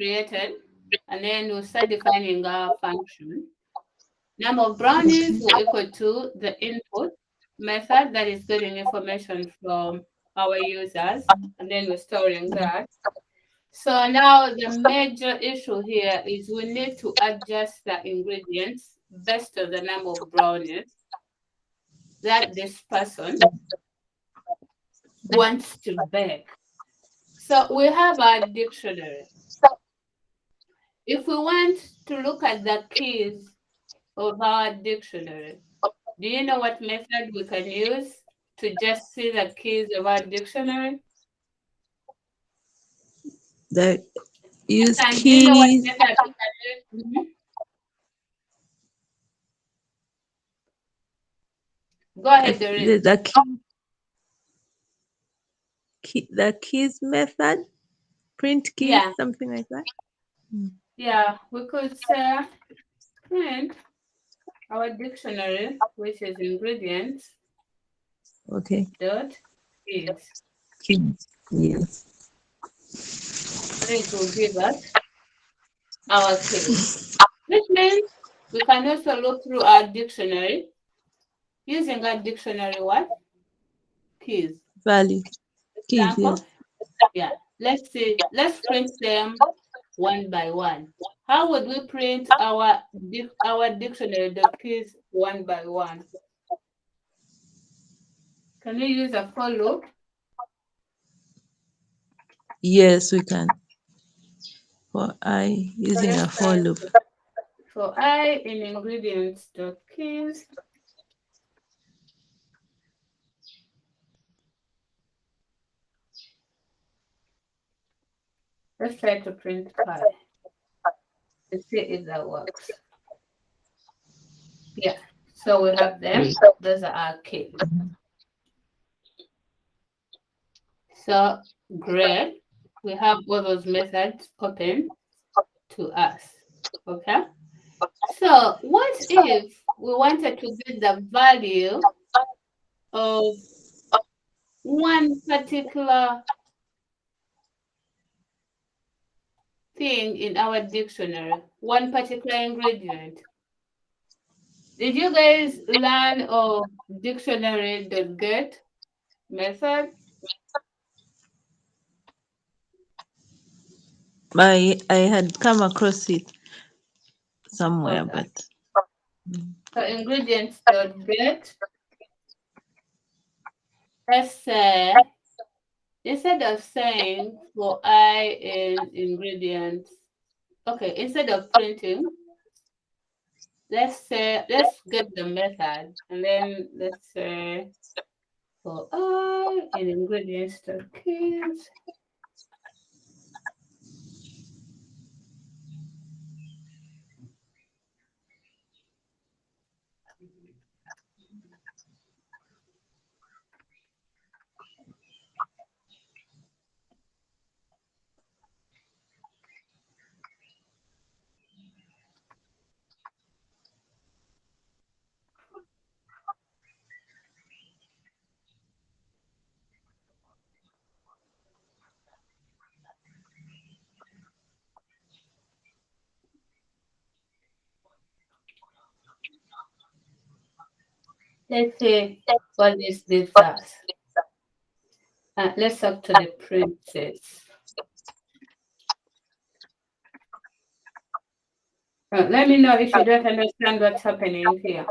created, and then we'll start defining our function. Number of brownies will equal to the input method that is getting information from our users, and then we're storing that. So now the major issue here is we need to adjust the ingredients based on the number of brownies that this person wants to bake. So we have our dictionary. If we want to look at the keys of our dictionary, do you know what method we can use to just see the keys of our dictionary? The use And do you know what keys. method we can use? Go ahead, Doreen. The keys method, print keys, Yeah, something like that. yeah, we could say print our dictionary, which is ingredients Okay. dot keys. Keys. Yes. And it will give us our keys. Which means we can also look through our dictionary using our dictionary what? Keys. Value. Keys. Example? Yes. Yeah. Let's see. Let's print them one by one. How would we print our dictionary the keys one by one? Can we use a for loop? Yes, we can. For So using a let's for say loop. for I in ingredients dot keys. Let's try to print pi and see if that works. Yeah. So we have them. Those are our keys. So great. We have all those methods open to us. Okay. So what if we wanted to get the value of one particular thing in our dictionary, one particular ingredient? Did you guys learn of dictionary.get method? I had come across it somewhere, Okay. but So ingredients.get, let's say, instead of saying for I in ingredients, okay, instead of printing, let's say, let's get the method and then let's say for I in ingredients to kids. Let's see what this gives us. Let's talk to the princess. Let me know if you don't understand what's happening here.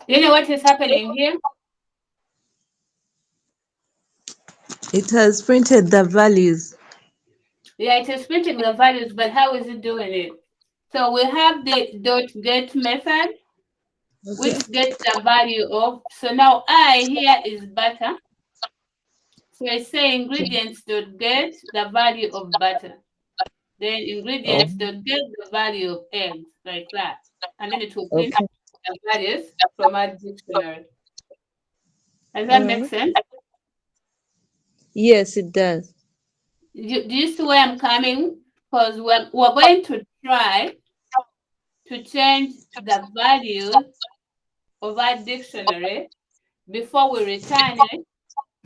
You know what is happening here? it has printed the values. Yeah, it is printing the values, but how is it doing it? So we have the dot get method, Okay. which gets the value of. So now I here is butter. So I say ingredients dot get the value of butter. Then Oh, ingredients dot get the value of eggs, like that. And then it will print okay. the values from our dictionary. Does that All make right. sense? Yes, it does. Do you see where I'm coming? Because we're going to try to change the value of our dictionary before we return it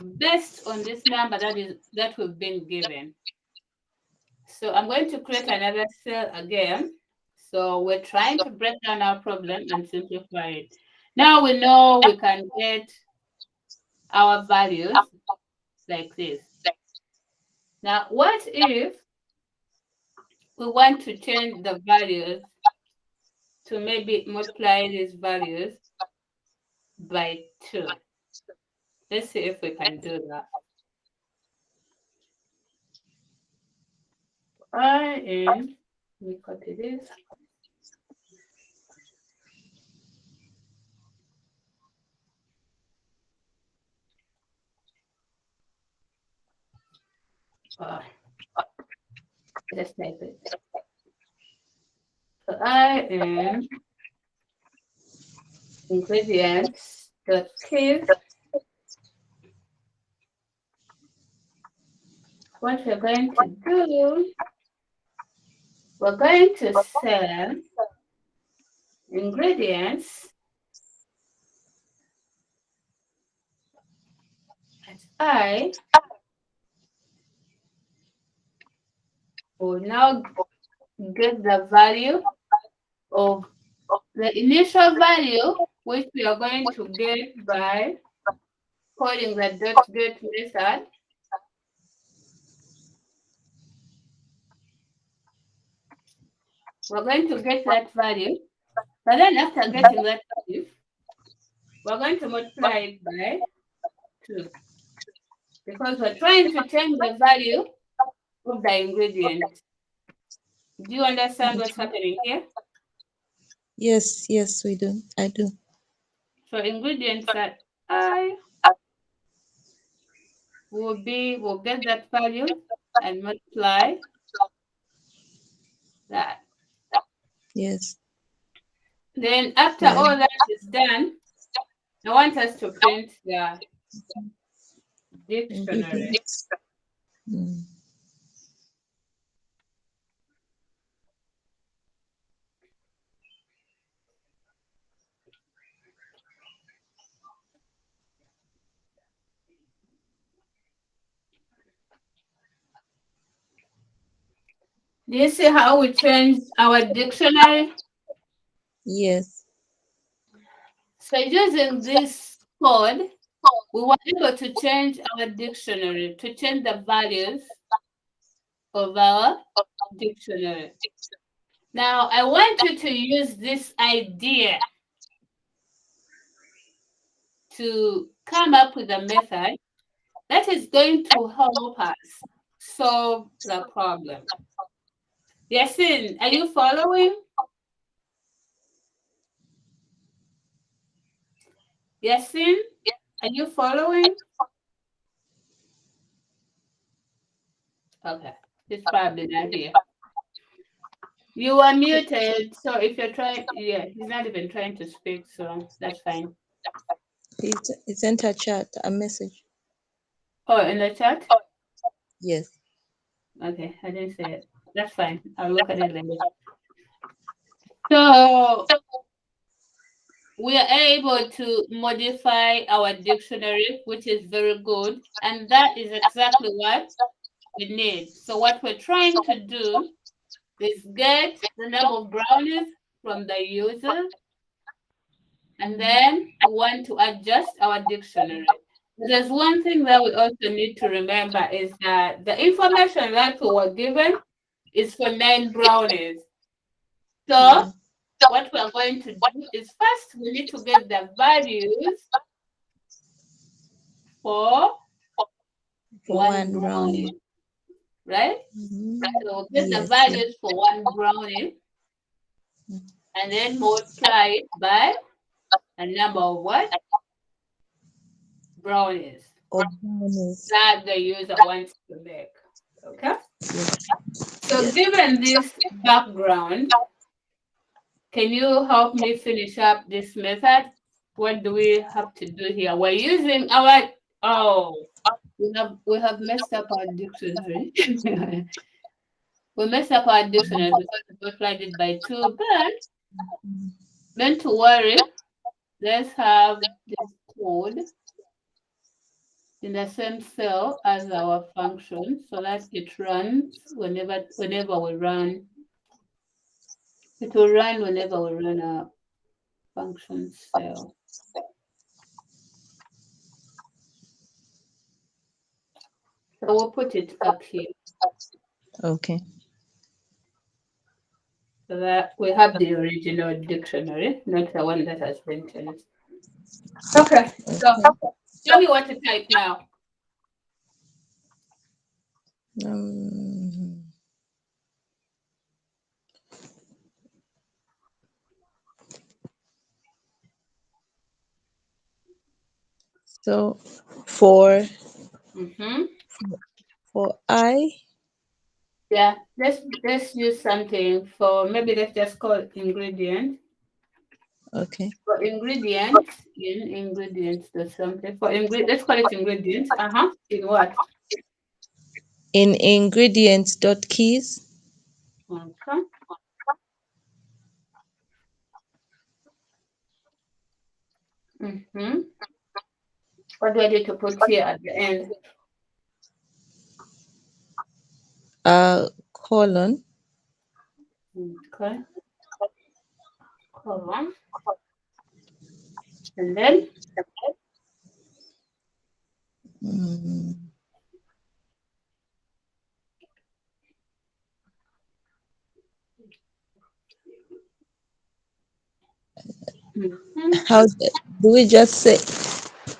based on this number that we've been given. So I'm going to create another cell again. So we're trying to break down our problem and simplify it. Now we know we can get our values like this. Now, what if we want to change the values to maybe multiply these values by 2? Let's see if we can do that. Let me copy this. Uh, let's type it. So I am ingredients dot keys. What we're going to do, we're going to sell ingredients as I will now get the value of the initial value, which we are going to get by calling the .get method. We're going to get that value, but then after getting that value, we're going to multiply it by 2 because we're trying to change the value of the ingredient. Do you understand what's happening here? Yes, yes, we do. I do. So ingredients that I will get that value and multiply that. Yes. Then after Yeah. all that is done, I want us to print the dictionary. Ingredients. Mm. Do you see how we change our dictionary? Yes. So using this code, we were able to change our dictionary, to change the values of our dictionary. Now, I want you to use this idea to come up with a method that is going to help us solve the problem. Yasin, are you following? Yasin, are you following? Okay, he's probably not here. You are muted, so if you're trying, yeah, he's not even trying to speak, so that's fine. He sent a chat, a message. Oh, in the chat? Yes. Okay, I didn't say it. That's fine. I'll look at it later. So we are able to modify our dictionary, which is very good, and that is exactly what we need. So what we're trying to do is get the number of brownies from the user, and then we want to adjust our dictionary. There's one thing that we also need to remember is that the information that we were given is for 9 brownies. So Yeah. what we're going to do is first we need to get the values for For one one brownie. brownie, right? Mhm. So we'll get the Yes. Yeah. values for one brownie and then multiply it by a number of what? Brownies Or brownies. that the user wants to make. Okay? Yes. So Yes. given this background, can you help me finish up this method? What do we have to do here? We're using our we have messed up our dictionary. We messed up our dictionary because we multiplied it by 2, but don't to worry. Let's have this code. in the same cell as our function so that it runs whenever we run. It will run whenever we run a function cell. So we'll put it up here Okay. so that we have the original dictionary, not the one that has been changed. Okay, so tell me what to type now. Um, so for Mm-hmm. I, Yeah, let's use something for maybe let's just call it ingredient. okay. For ingredients, in ingredients, there's something for let's call it ingredients. Uh-huh. In what? In ingredients dot keys, Okay. Mm-hmm. What do I need to put here at the end? colon, Okay. Colon. And then mm, mhm. how do we just say,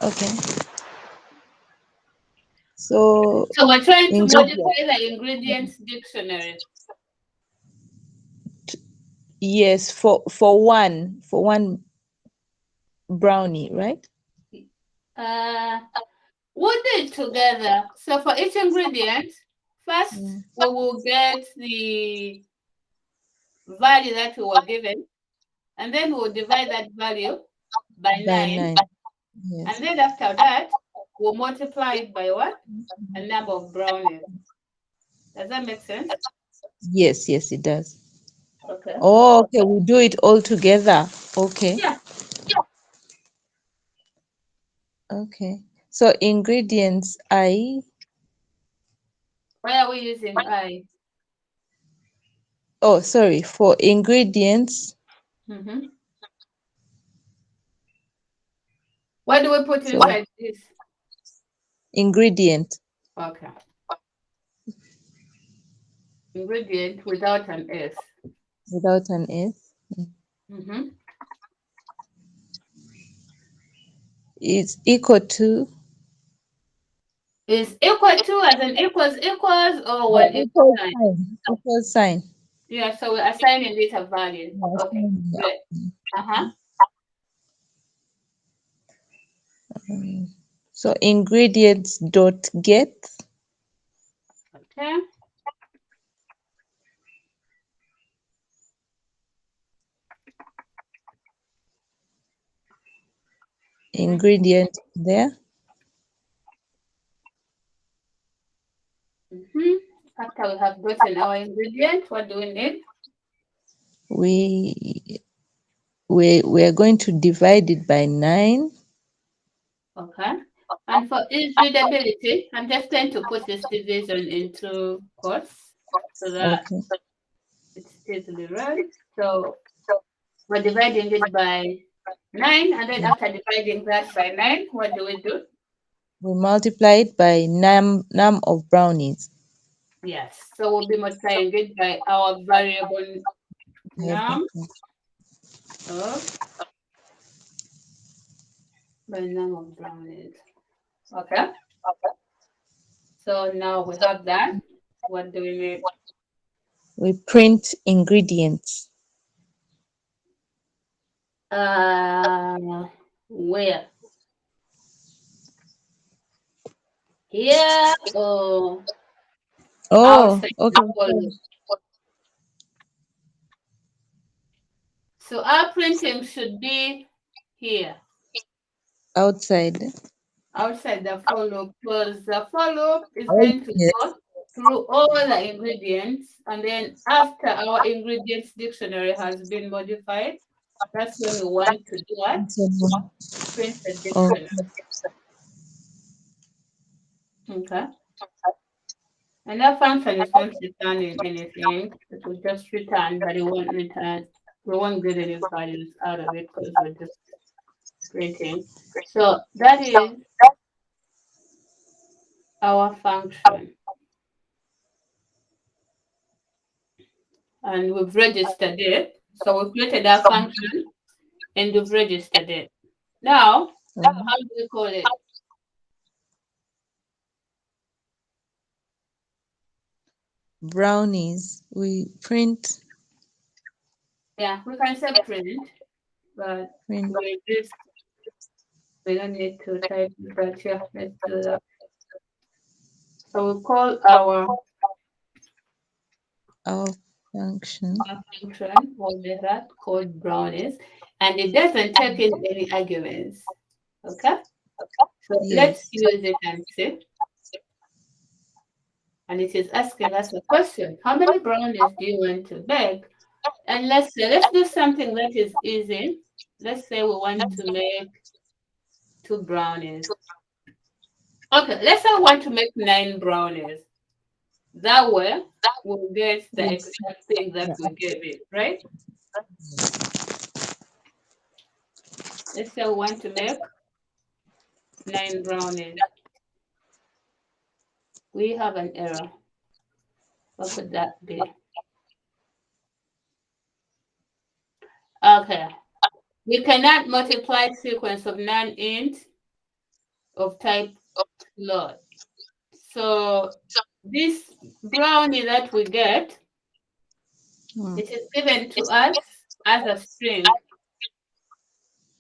okay. So So we're trying to ingredient, modify the ingredients dictionary. yes, for one brownie, right? Uh, we'll do it together. So for each ingredient, first Mm, we will get the value that we were given, and then we'll divide that value by by 9. 9. Yes. And then after that, we'll multiply it by what? A number of brownies. Does that make sense? Yes, yes, it does. Okay. Oh, okay, we do it all together. Okay. Yeah. Okay. So ingredients Why are we using I? oh, sorry, for ingredients. Mm-hmm. What do we put So inside this? ingredient Okay. Ingredient without an S. without an S Mm-hmm. is equal to Is equal to as in equals or one equal equal sign? sign. Equal sign. Yeah, so we're assigning it a value. Yes, Okay, great. Uh-huh. so ingredients dot get Okay. ingredient there. Mm-hmm. After we have gotten our ingredient, what do we need? We we're going to divide it by 9. Okay. And for ease readability, I'm just going to put this division into quotes so that Okay. it's easily read. So we're dividing it by 9, and then after dividing that by 9, what do we do? We multiply it by num of brownies. Yes. So we'll be multiplying it by our variable num of brownies. Okay. So now we have that. What do we need? We print ingredients. Where? Here or Oh, outside okay. the folder? So our printing should be here, Outside. outside the for loop, because the for loop is Oh, going to yes. go through all the ingredients, and then after our ingredients dictionary has been modified, that's when we want to do what? Print the Okay. dictionary. Okay. And that function is not returning anything. It will just return, but it won't return. We won't get any values out of it because we're just printing. So that is our function. And we've registered it. So we created our function and we've registered it. Now, how do we call it? Brownies. We print. Yeah, we can say print, but Print. we don't need to type it, but yeah, let's do that. So we call our Function. function or method called brownies, and it doesn't take in any arguments. Okay, so let's Yes. use it and see. And it is asking us a question: how many brownies do you want to bake? And let's say let's do something that is easy. Let's say we want to make 2 brownies. Okay, let's say I want to make 9 brownies. That way, we'll get the Yes. exact thing that we gave it, right? Let's say we want to make 9 brownies. We have an error. What could that be? Okay. We cannot multiply sequence of non-int of type float. So this brownie that we get, it is given to us as a string.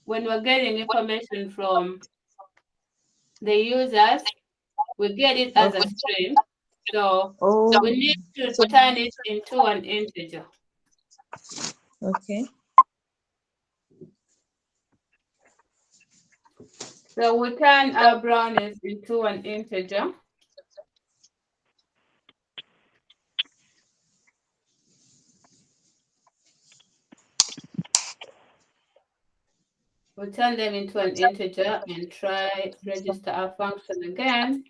When we're getting information from the users, we get it as a string. So we need to So turn it into an integer. okay. So we turn our brownies into an integer. We turn them into an integer and try register our function again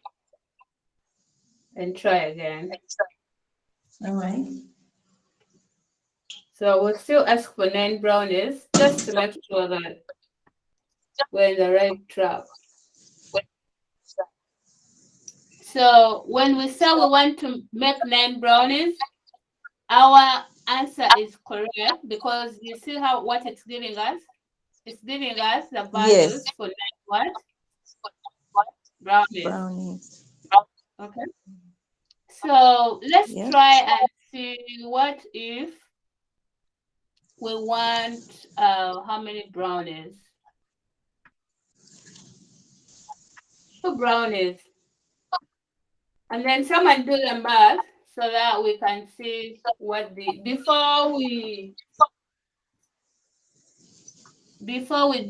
and try again. All right. So we'll still ask for 9 brownies just to make sure that we're in the right track. So when we say we want to make 9 brownies, our answer is correct because you see how what it's giving us? It's giving us the values Yes. for 9 what? Brownies. Brownies. Okay. So let's Yeah. try and see what if we want how many brownies? 2 brownies. And then someone do the math so that we can see what the before we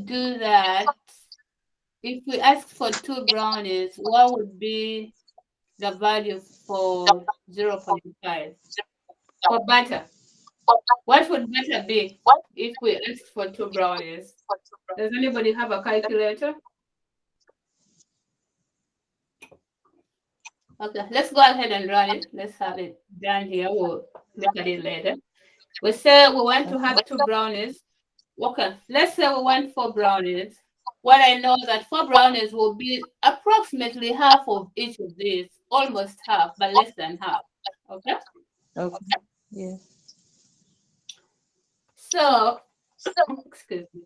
do that, if we ask for 2 brownies, what would be the value for 0.5? For butter. What would butter be if we ask for 2 brownies? Does anybody have a calculator? Okay, let's go ahead and run it. Let's have it done here. We'll look at it later. We say we want to have 2 brownies. Okay, let's say we want 4 brownies. What I know that 4 brownies will be approximately half of each of these, almost half, but less than half. Okay? Okay. Yeah. So, excuse me.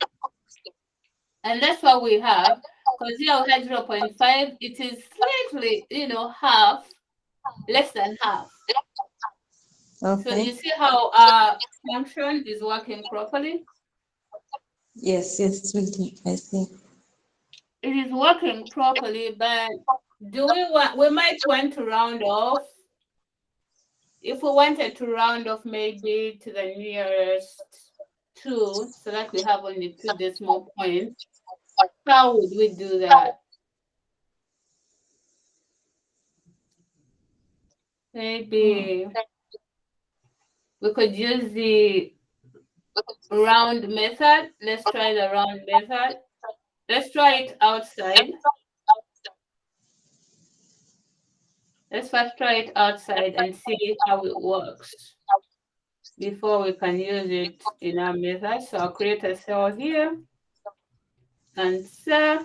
And that's what we have. Because here we had 0.5, it is slightly, half, less than half. So Okay. you see how our function is working properly? Yes. Yes. I see. It is working properly, but we might want to round off. If we wanted to round off maybe to the nearest 2, so that we have only 2 decimal points, how would we do that? Maybe we could use the round method. Let's try the round method. Let's try it outside. Let's first try it outside and see how it works before we can use it in our method. So I'll create a cell here and say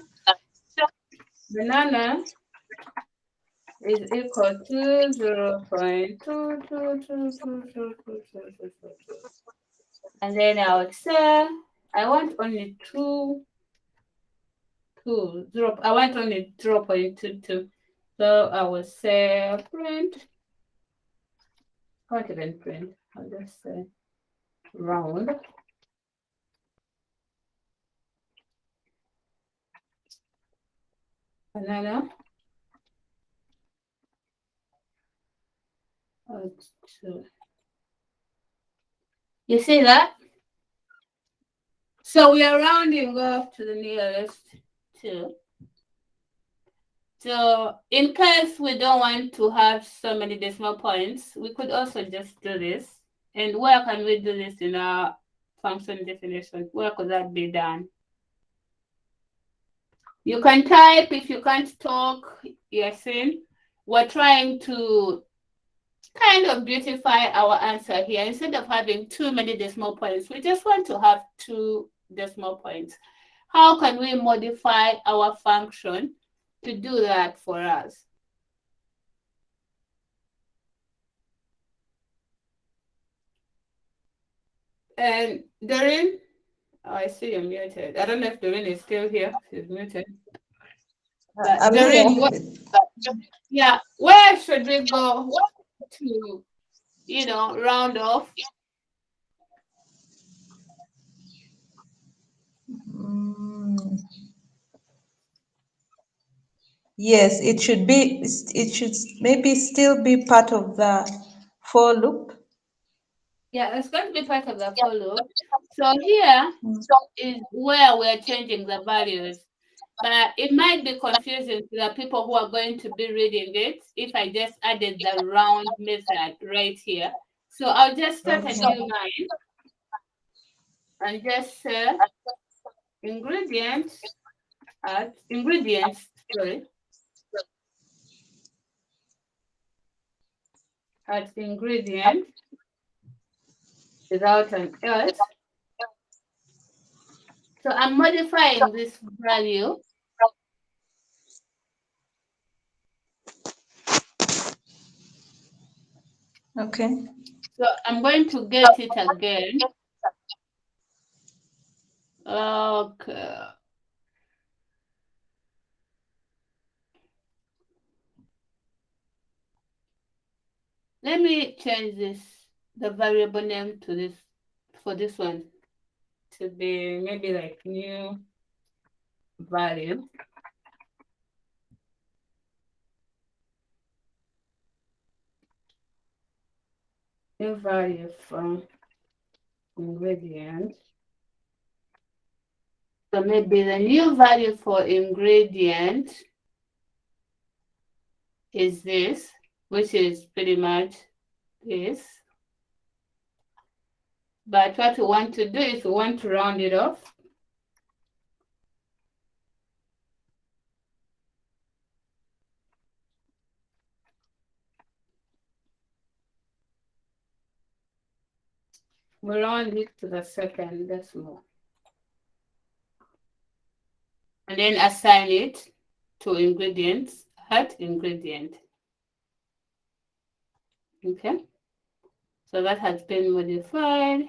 banana is equal to 0.222222222. And then I would say I want only I want only 0.22. So I will say print. I won't even print. I'll just say round. Banana. You see that? So we are rounding off to the nearest 2. So in case we don't want to have so many decimal points, we could also just do this. And where can we do this in our function definition? Where could that be done? You can type if you can't talk, Yasin. We're trying to kind of beautify our answer here. Instead of having too many decimal points, we just want to have 2 decimal points. How can we modify our function to do that for us? And Doreen, oh, I see you're muted. I don't know if Doreen is still here. She's muted. But I'm Doreen, here. where should we go to, round off? Yes, it should be. It should maybe still be part of the for loop. Yeah, it's going to be part of the for loop. So here is where we're changing the values. But it might be confusing to the people who are going to be reading it if I just added the round method right here. So I'll just start a new line and just say ingredients sorry, at ingredient without an else. So I'm modifying this value. Okay. So I'm going to get it again. Okay. Let me change the variable name to this, for this one to be maybe like new value. New value from ingredient. So maybe the new value for ingredient is this, which is pretty much this. But what we want to do is we want to round it off. We round it to the second decimal. And then assign it to ingredients at ingredient. Okay. So that has been modified.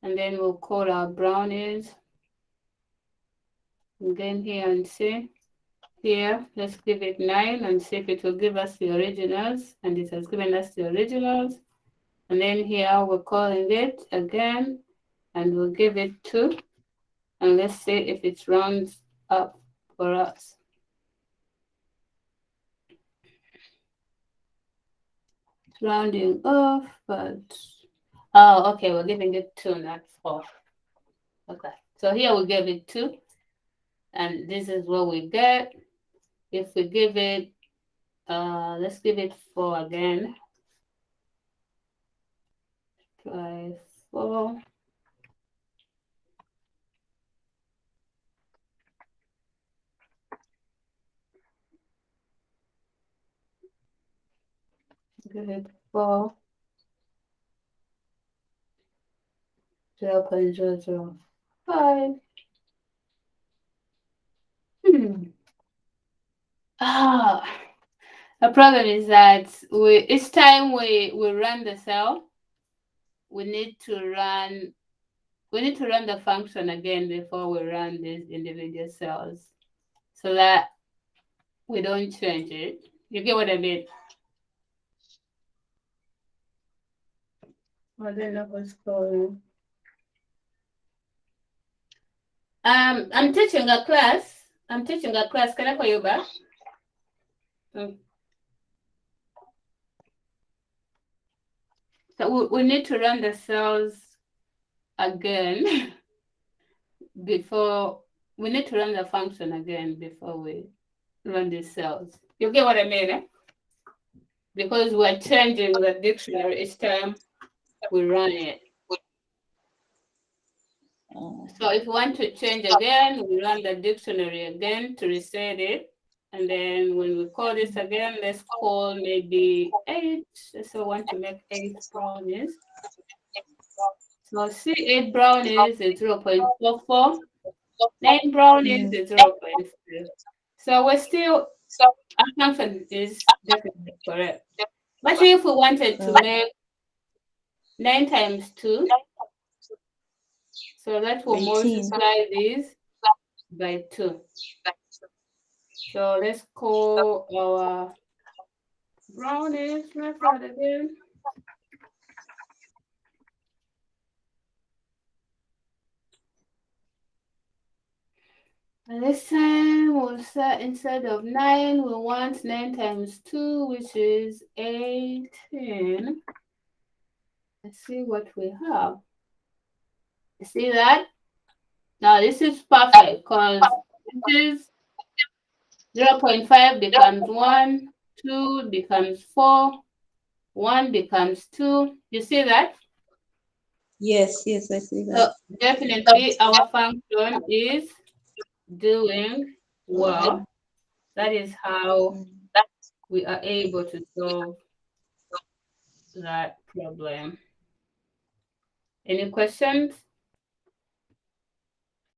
And then we'll call our brownies. Again here and see. Here, let's give it 9 and see if it will give us the originals. And it has given us the originals. And then here we're calling it again. And we'll give it 2. And let's see if it rounds up for us. It's rounding off, but oh, okay, we're giving it 2, not 4. Okay, so here we give it 2, and this is what we get. If we give it, let's give it 4 again. Try 4. Good. 4, 0.005. Ah, the problem is that each time we run the cell, we need to run the function again before we run these individual cells, so that we don't change it. You get what I mean? I don't know what's going. I'm teaching a class. Can I call you back? So we need to run the cells again before we need to run the function again before we run the cells. You get what I mean? Eh? Because we're changing the dictionary each time we run it. So if we want to change again, we run the dictionary again to reset it. And then when we call this again, let's call maybe 8. So I want to make 8 brownies. So see 8 brownies is 0.44. 9 brownies is 0.5. So we're still, our function is definitely correct. But if we wanted to make 9 times 2, so that will 18. multiply this by 2. So let's call our brownies method again. And this time we'll set, instead of 9, we want 9 times 2, which is 18. Let's see what we have. You see that? Now this is perfect because this is 0.5 becomes 1, 2 becomes 4, 1 becomes 2. You see that? Yes, yes, I see So that. definitely our function is doing well. That is how we are able to solve that problem. Any questions?